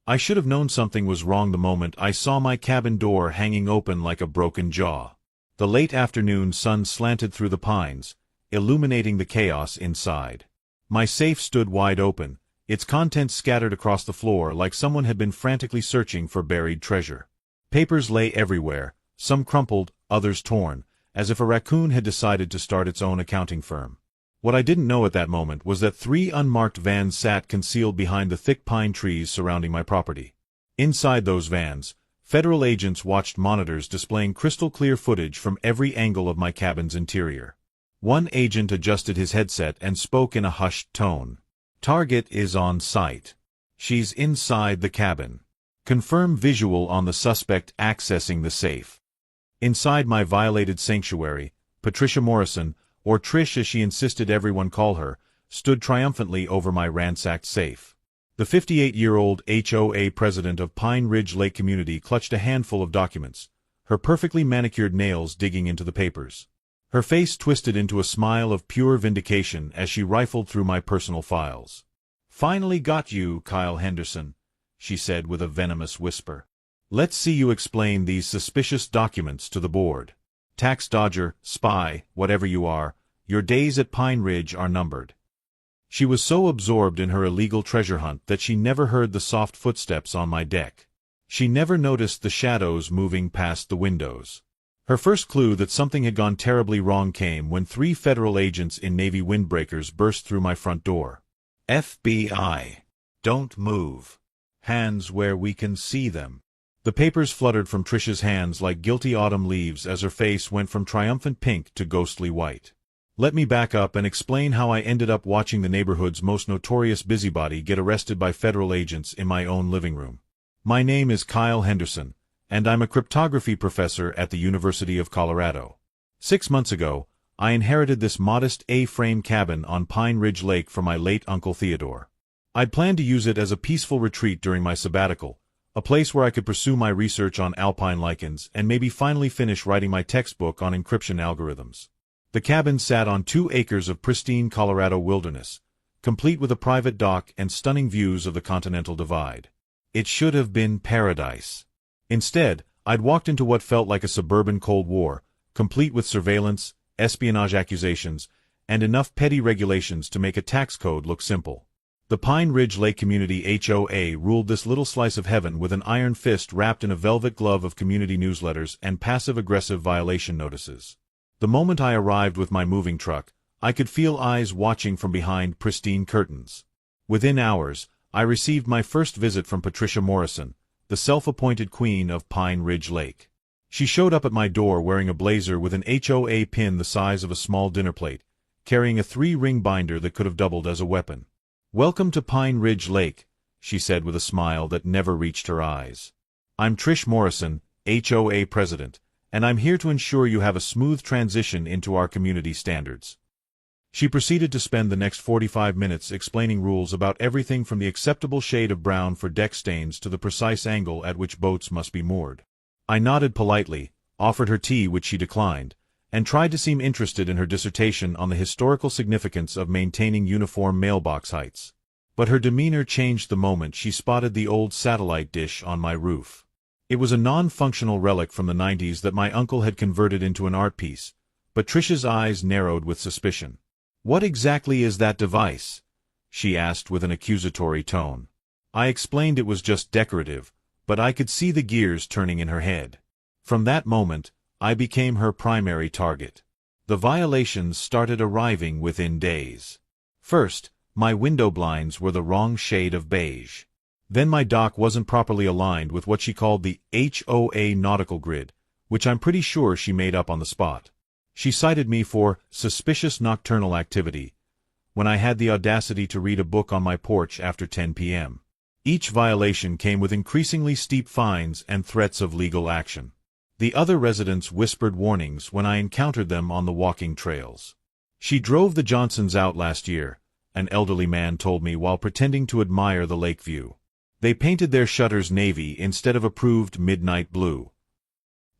I should have known something was wrong the moment I saw my cabin door hanging open like a broken jaw. The late afternoon sun slanted through the pines, illuminating the chaos inside. My safe stood wide open, its contents scattered across the floor like someone had been frantically searching for buried treasure. Papers lay everywhere, some crumpled, others torn, as if a raccoon had decided to start its own accounting firm. What I didn't know at that moment was that 3 unmarked vans sat concealed behind the thick pine trees surrounding my property. Inside those vans, federal agents watched monitors displaying crystal-clear footage from every angle of my cabin's interior. One agent adjusted his headset and spoke in a hushed tone. "Target is on site. She's inside the cabin. Confirm visual on the suspect accessing the safe." Inside my violated sanctuary, Patricia Morrison, or Trish as she insisted everyone call her, stood triumphantly over my ransacked safe. The 58-year-old HOA president of Pine Ridge Lake Community clutched a handful of documents, her perfectly manicured nails digging into the papers. Her face twisted into a smile of pure vindication as she rifled through my personal files. "Finally got you, Kyle Henderson," she said with a venomous whisper. "Let's see you explain these suspicious documents to the board. Tax dodger, spy, whatever you are, your days at Pine Ridge are numbered." She was so absorbed in her illegal treasure hunt that she never heard the soft footsteps on my deck. She never noticed the shadows moving past the windows. Her first clue that something had gone terribly wrong came when 3 federal agents in Navy windbreakers burst through my front door. "FBI. Don't move. Hands where we can see them." The papers fluttered from Trish's hands like guilty autumn leaves as her face went from triumphant pink to ghostly white. Let me back up and explain how I ended up watching the neighborhood's most notorious busybody get arrested by federal agents in my own living room. My name is Kyle Henderson, and I'm a cryptography professor at the University of Colorado. 6 months ago, I inherited this modest A-frame cabin on Pine Ridge Lake from my late Uncle Theodore. I'd planned to use it as a peaceful retreat during my sabbatical, a place where I could pursue my research on alpine lichens and maybe finally finish writing my textbook on encryption algorithms. The cabin sat on 2 acres of pristine Colorado wilderness, complete with a private dock and stunning views of the Continental Divide. It should have been paradise. Instead, I'd walked into what felt like a suburban Cold War, complete with surveillance, espionage accusations, and enough petty regulations to make a tax code look simple. The Pine Ridge Lake Community HOA ruled this little slice of heaven with an iron fist wrapped in a velvet glove of community newsletters and passive-aggressive violation notices. The moment I arrived with my moving truck, I could feel eyes watching from behind pristine curtains. Within hours, I received my first visit from Patricia Morrison, the self-appointed queen of Pine Ridge Lake. She showed up at my door wearing a blazer with an HOA pin the size of a small dinner plate, carrying a 3-ring binder that could have doubled as a weapon. "Welcome to Pine Ridge Lake," she said with a smile that never reached her eyes. "I'm Trish Morrison, HOA president, and I'm here to ensure you have a smooth transition into our community standards." She proceeded to spend the next 45 minutes explaining rules about everything from the acceptable shade of brown for deck stains to the precise angle at which boats must be moored. I nodded politely, offered her tea which she declined, and tried to seem interested in her dissertation on the historical significance of maintaining uniform mailbox heights. But her demeanor changed the moment she spotted the old satellite dish on my roof. It was a non-functional relic from the 90s that my uncle had converted into an art piece, but Trish's eyes narrowed with suspicion. "What exactly is that device?" she asked with an accusatory tone. I explained it was just decorative, but I could see the gears turning in her head. From that moment, I became her primary target. The violations started arriving within days. First, my window blinds were the wrong shade of beige. Then my dock wasn't properly aligned with what she called the HOA nautical grid, which I'm pretty sure she made up on the spot. She cited me for suspicious nocturnal activity when I had the audacity to read a book on my porch after 10 p.m. Each violation came with increasingly steep fines and threats of legal action. The other residents whispered warnings when I encountered them on the walking trails. "She drove the Johnsons out last year," an elderly man told me while pretending to admire the lake view. "They painted their shutters navy instead of approved midnight blue."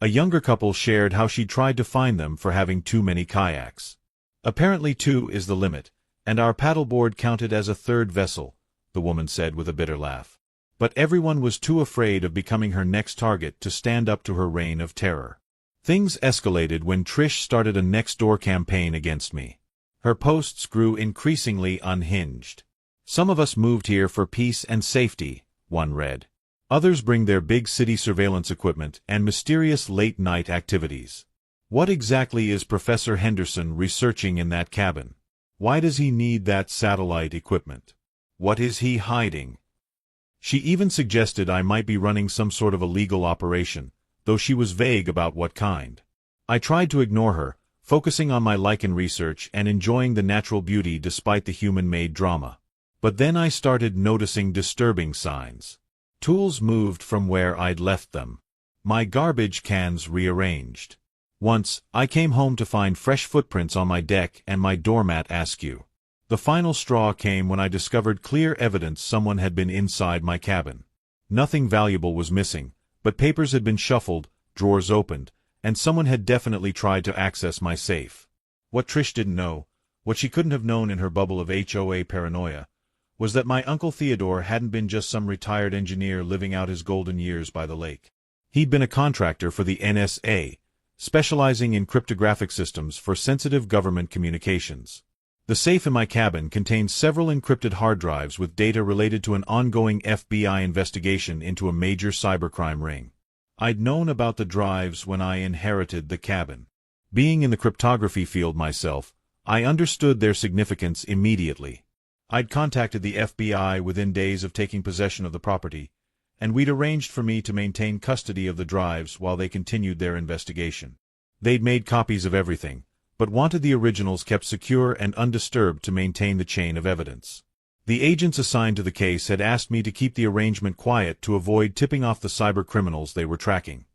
A younger couple shared how she tried to fine them for having too many kayaks. "Apparently 2 is the limit, and our paddleboard counted as a 3rd vessel," the woman said with a bitter laugh. But everyone was too afraid of becoming her next target to stand up to her reign of terror. Things escalated when Trish started a next-door campaign against me. Her posts grew increasingly unhinged. "Some of us moved here for peace and safety," one read. "Others bring their big city surveillance equipment and mysterious late-night activities. What exactly is Professor Henderson researching in that cabin? Why does he need that satellite equipment? What is he hiding?" She even suggested I might be running some sort of illegal operation, though she was vague about what kind. I tried to ignore her, focusing on my lichen research and enjoying the natural beauty despite the human-made drama. But then I started noticing disturbing signs. Tools moved from where I'd left them. My garbage cans rearranged. Once, I came home to find fresh footprints on my deck and my doormat askew. The final straw came when I discovered clear evidence someone had been inside my cabin. Nothing valuable was missing, but papers had been shuffled, drawers opened, and someone had definitely tried to access my safe. What Trish didn't know, what she couldn't have known in her bubble of HOA paranoia, was that my Uncle Theodore hadn't been just some retired engineer living out his golden years by the lake. He'd been a contractor for the NSA, specializing in cryptographic systems for sensitive government communications. The safe in my cabin contained several encrypted hard drives with data related to an ongoing FBI investigation into a major cybercrime ring. I'd known about the drives when I inherited the cabin. Being in the cryptography field myself, I understood their significance immediately. I'd contacted the FBI within days of taking possession of the property, and we'd arranged for me to maintain custody of the drives while they continued their investigation. They'd made copies of everything, but wanted the originals kept secure and undisturbed to maintain the chain of evidence. The agents assigned to the case had asked me to keep the arrangement quiet to avoid tipping off the cyber criminals they were tracking.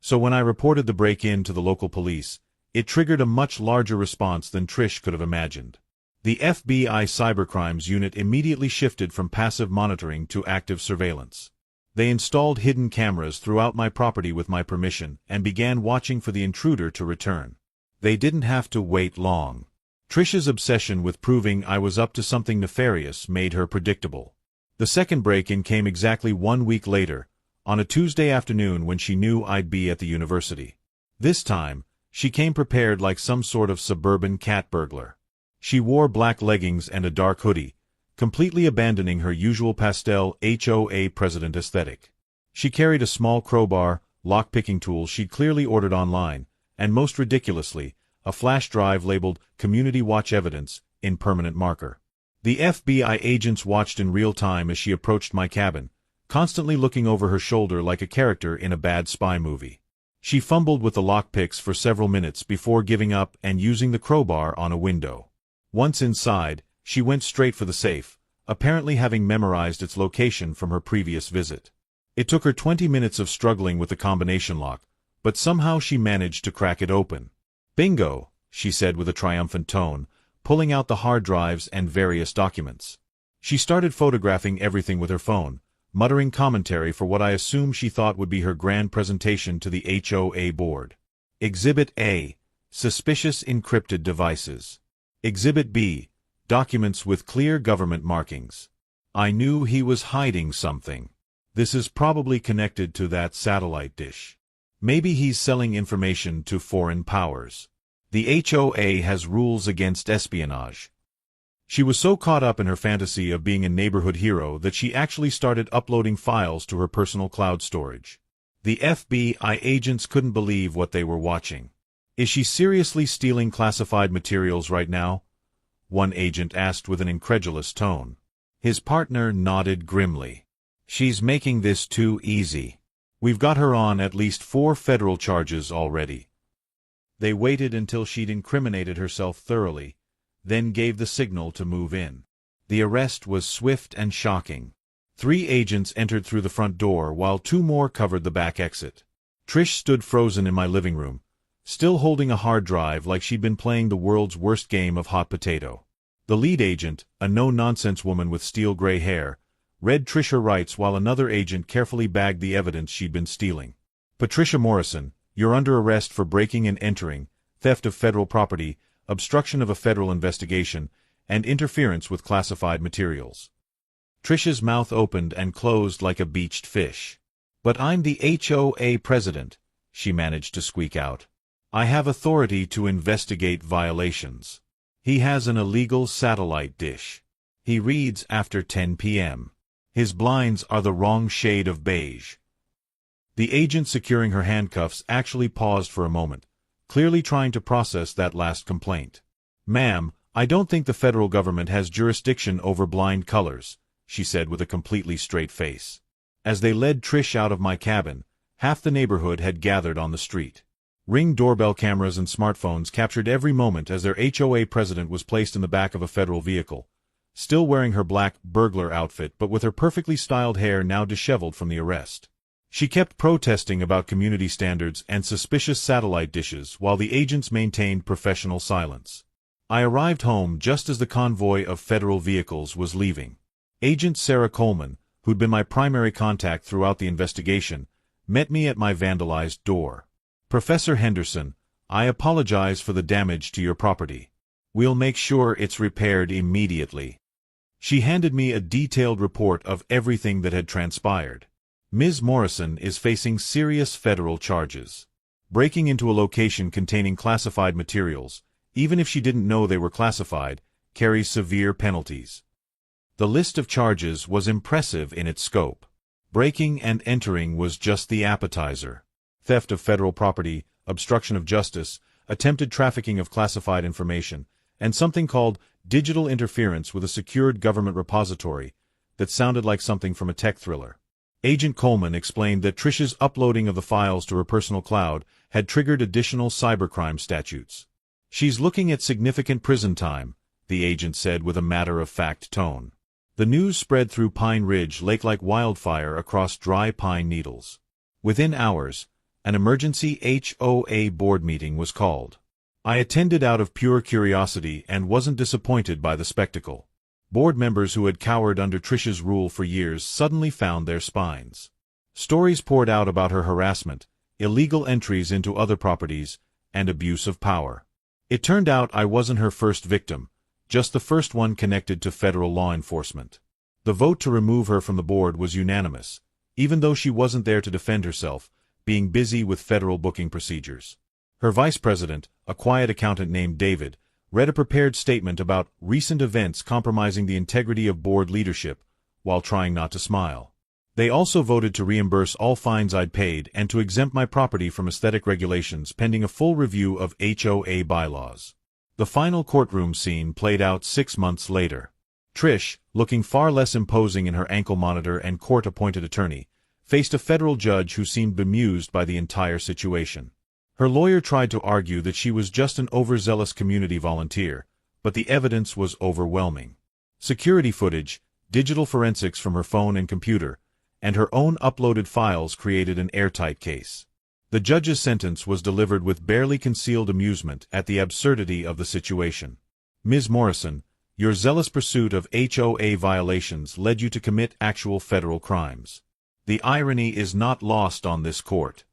So when I reported the break-in to the local police, it triggered a much larger response than Trish could have imagined. The FBI Cybercrimes Unit immediately shifted from passive monitoring to active surveillance. They installed hidden cameras throughout my property with my permission and began watching for the intruder to return. They didn't have to wait long. Trish's obsession with proving I was up to something nefarious made her predictable. The second break-in came exactly 1 week later, on a Tuesday afternoon when she knew I'd be at the university. This time, she came prepared like some sort of suburban cat burglar. She wore black leggings and a dark hoodie, completely abandoning her usual pastel HOA president aesthetic. She carried a small crowbar, lock-picking tool she'd clearly ordered online, and most ridiculously, a flash drive labeled Community Watch Evidence in permanent marker. The FBI agents watched in real time as she approached my cabin, constantly looking over her shoulder like a character in a bad spy movie. She fumbled with the lockpicks for several minutes before giving up and using the crowbar on a window. Once inside, she went straight for the safe, apparently having memorized its location from her previous visit. It took her 20 minutes of struggling with the combination lock, but somehow she managed to crack it open. "Bingo," she said with a triumphant tone, pulling out the hard drives and various documents. She started photographing everything with her phone, muttering commentary for what I assume she thought would be her grand presentation to the HOA board. Exhibit A, Suspicious Encrypted Devices. Exhibit B, Documents with clear government markings. I knew he was hiding something. This is probably connected to that satellite dish. Maybe he's selling information to foreign powers. The HOA has rules against espionage. She was so caught up in her fantasy of being a neighborhood hero that she actually started uploading files to her personal cloud storage. The FBI agents couldn't believe what they were watching. "Is she seriously stealing classified materials right now?" one agent asked with an incredulous tone. His partner nodded grimly. "She's making this too easy. We've got her on at least 4 federal charges already." They waited until she'd incriminated herself thoroughly, then gave the signal to move in. The arrest was swift and shocking. 3 agents entered through the front door while 2 more covered the back exit. Trish stood frozen in my living room, still holding a hard drive like she'd been playing the world's worst game of hot potato. The lead agent, a no-nonsense woman with steel gray hair, read Trish her rights while another agent carefully bagged the evidence she'd been stealing. "Patricia Morrison, you're under arrest for breaking and entering, theft of federal property, obstruction of a federal investigation, and interference with classified materials." Trish's mouth opened and closed like a beached fish. "But I'm the HOA president," she managed to squeak out. "I have authority to investigate violations." He has an illegal satellite dish. He reads after 10 p.m. His blinds are the wrong shade of beige. The agent securing her handcuffs actually paused for a moment, clearly trying to process that last complaint. "Ma'am, I don't think the federal government has jurisdiction over blind colors," she said with a completely straight face. As they led Trish out of my cabin, half the neighborhood had gathered on the street. Ring doorbell cameras and smartphones captured every moment as their HOA president was placed in the back of a federal vehicle, still wearing her black burglar outfit but with her perfectly styled hair now disheveled from the arrest. She kept protesting about community standards and suspicious satellite dishes while the agents maintained professional silence. I arrived home just as the convoy of federal vehicles was leaving. Agent Sarah Coleman, who'd been my primary contact throughout the investigation, met me at my vandalized door. "Professor Henderson, I apologize for the damage to your property. We'll make sure it's repaired immediately." She handed me a detailed report of everything that had transpired. "Ms. Morrison is facing serious federal charges. Breaking into a location containing classified materials, even if she didn't know they were classified, carries severe penalties." The list of charges was impressive in its scope. Breaking and entering was just the appetizer. Theft of federal property, obstruction of justice, attempted trafficking of classified information, and something called digital interference with a secured government repository that sounded like something from a tech thriller. Agent Coleman explained that Trish's uploading of the files to her personal cloud had triggered additional cybercrime statutes. "She's looking at significant prison time," the agent said with a matter-of-fact tone. The news spread through Pine Ridge Lake like wildfire across dry pine needles. Within hours, an emergency HOA board meeting was called. I attended out of pure curiosity and wasn't disappointed by the spectacle. Board members who had cowered under Trish's rule for years suddenly found their spines. Stories poured out about her harassment, illegal entries into other properties, and abuse of power. It turned out I wasn't her first victim, just the first one connected to federal law enforcement. The vote to remove her from the board was unanimous, even though she wasn't there to defend herself, being busy with federal booking procedures. Her vice president, a quiet accountant named David, read a prepared statement about recent events compromising the integrity of board leadership, while trying not to smile. They also voted to reimburse all fines I'd paid and to exempt my property from aesthetic regulations pending a full review of HOA bylaws. The final courtroom scene played out 6 months later. Trish, looking far less imposing in her ankle monitor and court-appointed attorney, faced a federal judge who seemed bemused by the entire situation. Her lawyer tried to argue that she was just an overzealous community volunteer, but the evidence was overwhelming. Security footage, digital forensics from her phone and computer, and her own uploaded files created an airtight case. The judge's sentence was delivered with barely concealed amusement at the absurdity of the situation. "Ms. Morrison, your zealous pursuit of HOA violations led you to commit actual federal crimes. The irony is not lost on this court."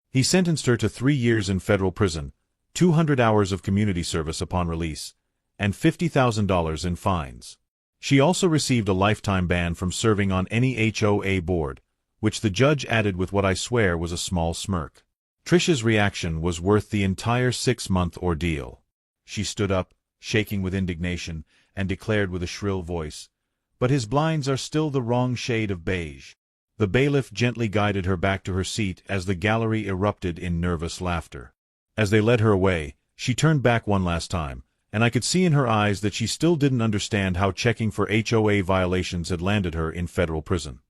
He sentenced her to 3 years in federal prison, 200 hours of community service upon release, and $50,000 in fines. She also received a lifetime ban from serving on any HOA board, which the judge added with what I swear was a small smirk. Trish's reaction was worth the entire 6-month ordeal. She stood up, shaking with indignation, and declared with a shrill voice, "But his blinds are still the wrong shade of beige." The bailiff gently guided her back to her seat as the gallery erupted in nervous laughter. As they led her away, she turned back one last time, and I could see in her eyes that she still didn't understand how checking for HOA violations had landed her in federal prison.